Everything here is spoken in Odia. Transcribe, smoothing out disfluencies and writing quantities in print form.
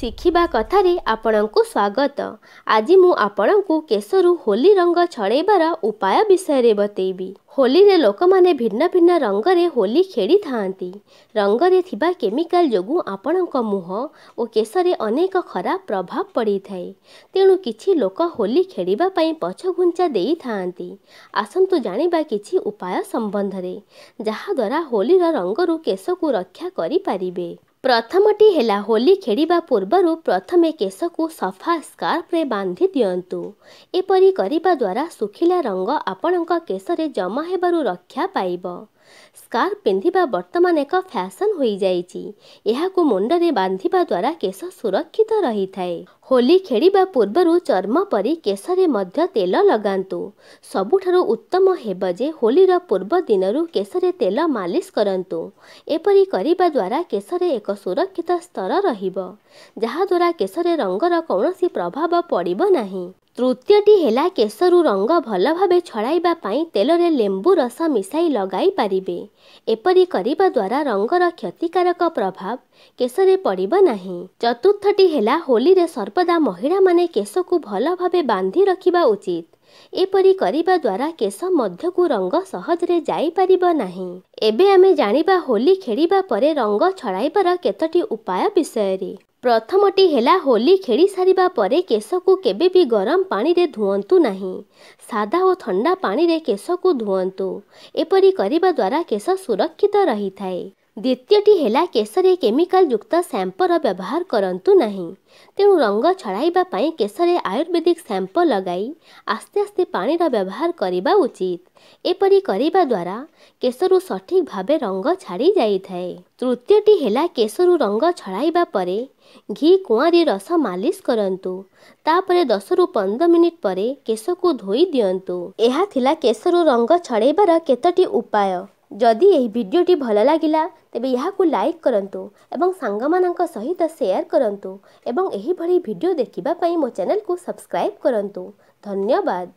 ଶିଖିବା କଥାରେ ଆପଣଙ୍କୁ ସ୍ୱାଗତ। ଆଜି ମୁଁ ଆପଣଙ୍କୁ କେଶରୁ ହୋଲି ରଙ୍ଗ ଛଡ଼େଇବାର ଉପାୟ ବିଷୟରେ ବତେଇବି। ହୋଲିରେ ଲୋକମାନେ ଭିନ୍ନ ଭିନ୍ନ ରଙ୍ଗରେ ହୋଲି ଖେଳିଥାନ୍ତି। ରଙ୍ଗରେ ଥିବା କେମିକାଲ ଯୋଗୁଁ ଆପଣଙ୍କ ମୁହଁ ଓ କେଶରେ ଅନେକ ଖରାପ ପ୍ରଭାବ ପଡ଼ିଥାଏ। ତେଣୁ କିଛି ଲୋକ ହୋଲି ଖେଳିବା ପାଇଁ ପଛଘୁଞ୍ଚା ଦେଇଥାନ୍ତି। ଆସନ୍ତୁ ଜାଣିବା କିଛି ଉପାୟ ସମ୍ବନ୍ଧରେ, ଯାହାଦ୍ୱାରା ହୋଲିର ରଙ୍ଗରୁ କେଶକୁ ରକ୍ଷା କରିପାରିବେ। ପ୍ରଥମଟି ହେଲା, ହୋଲି ଖେଳିବା ପୂର୍ବରୁ ପ୍ରଥମେ କେଶକୁ ସଫା ସ୍କାର୍ଫରେ ବାନ୍ଧି ଦିଅନ୍ତୁ। ଏପରି କରିବା ଦ୍ୱାରା ଶୁଖିଲା ରଙ୍ଗ ଆପଣଙ୍କ କେଶରେ ଜମା ହେବାରୁ ରକ୍ଷା ପାଇବ। ସ୍କାର୍ଫ ପିନ୍ଧିବା ବର୍ତ୍ତମାନ ଏକ ଫ୍ୟାସନ୍ ହୋଇଯାଇଛି। ଏହାକୁ ମୁଣ୍ଡରେ ବାନ୍ଧିବା ଦ୍ୱାରା କେଶ ସୁରକ୍ଷିତ ରହିଥାଏ। ହୋଲି ଖେଳିବା ପୂର୍ବରୁ ଚର୍ମ ପରି କେଶରେ ମଧ୍ୟ ତେଲ ଲଗାନ୍ତୁ। ସବୁଠାରୁ ଉତ୍ତମ ହେବ ଯେ ହୋଲିର ପୂର୍ବ ଦିନରୁ କେଶରେ ତେଲ ମାଲିସ କରନ୍ତୁ। ଏପରି କରିବା ଦ୍ୱାରା କେଶରେ ଏକ ସୁରକ୍ଷିତ ସ୍ତର ରହିବ, ଯାହାଦ୍ୱାରା କେଶରେ ରଙ୍ଗର କୌଣସି ପ୍ରଭାବ ପଡ଼ିବ ନାହିଁ। ତୃତୀୟଟି ହେଲା, କେଶରୁ ରଙ୍ଗ ଭଲ ଭାବେ ଛଡ଼ାଇବା ପାଇଁ ତେଲରେ ଲେମ୍ବୁ ରସ ମିଶାଇ ଲଗାଇ ପାରିବେ। ଏପରି କରିବା ଦ୍ୱାରା ରଙ୍ଗର କ୍ଷତିକାରକ ପ୍ରଭାବ କେଶରେ ପଡ଼ିବ ନାହିଁ। ଚତୁର୍ଥଟି ହେଲା, ହୋଲିରେ ସର୍ବଦା ମହିଳାମାନେ କେଶକୁ ଭଲ ଭାବେ ବାନ୍ଧି ରଖିବା ଉଚିତ। ଏପରି କରିବା ଦ୍ୱାରା କେଶ ମଧ୍ୟକୁ ରଙ୍ଗ ସହଜରେ ଯାଇପାରିବ ନାହିଁ। ଏବେ ଆମେ ଜାଣିବା ହୋଲି ଖେଳିବା ପରେ ରଙ୍ଗ ଛଡ଼ାଇବାର କେତୋଟି ଉପାୟ ବିଷୟରେ। ପ୍ରଥମଟି ହେଲା, ହୋଲି ଖେଳି ସାରିବା ପରେ କେଶକୁ କେବେ ବି ଗରମ ପାଣିରେ ଧୁଅନ୍ତୁ ନାହିଁ। ସାଦା ଓ ଥଣ୍ଡା ପାଣିରେ କେଶକୁ ଧୁଅନ୍ତୁ। ଏପରି କରିବା ଦ୍ୱାରା କେଶ ସୁରକ୍ଷିତ ରହିଥାଏ। ଦ୍ୱିତୀୟଟି ହେଲା, କେଶରେ କେମିକାଲ ଯୁକ୍ତ ଶ୍ୟାମ୍ପୂର ବ୍ୟବହାର କରନ୍ତୁ ନାହିଁ। ତେଣୁ ରଙ୍ଗ ଛଡ଼ାଇବା ପାଇଁ କେଶରେ ଆୟୁର୍ବେଦିକ ଶ୍ୟାମ୍ପୂ ଲଗାଇ ଆସ୍ତେ ଆସ୍ତେ ପାଣିର ବ୍ୟବହାର କରିବା ଉଚିତ। ଏପରି କରିବା ଦ୍ୱାରା କେଶରୁ ସଠିକ୍ ଭାବେ ରଙ୍ଗ ଛାଡ଼ି ଯାଇଥାଏ। ତୃତୀୟଟି ହେଲା, କେଶରୁ ରଙ୍ଗ ଛଡ଼ାଇବା ପରେ ଘି କୁଆଁରୀ ରସ ମାଲିସ କରନ୍ତୁ। ତାପରେ 10ରୁ 15 ମିନିଟ୍ ପରେ କେଶକୁ ଧୋଇ ଦିଅନ୍ତୁ। ଏହା ଥିଲା କେଶରୁ ରଙ୍ଗ ଛଡ଼ାଇବାର କେତୋଟି ଉପାୟ। ଯଦି ଏହି ଭିଡ଼ିଓଟି ଭଲ ଲାଗିଲା ତେବେ ଏହାକୁ ଲାଇକ୍ କରନ୍ତୁ ଏବଂ ସାଙ୍ଗମାନଙ୍କ ସହିତ ସେୟାର କରନ୍ତୁ ଏବଂ ଏହିଭଳି ଭିଡ଼ିଓ ଦେଖିବା ପାଇଁ ମୋ ଚ୍ୟାନେଲକୁ ସବସ୍କ୍ରାଇବ୍ କରନ୍ତୁ। ଧନ୍ୟବାଦ।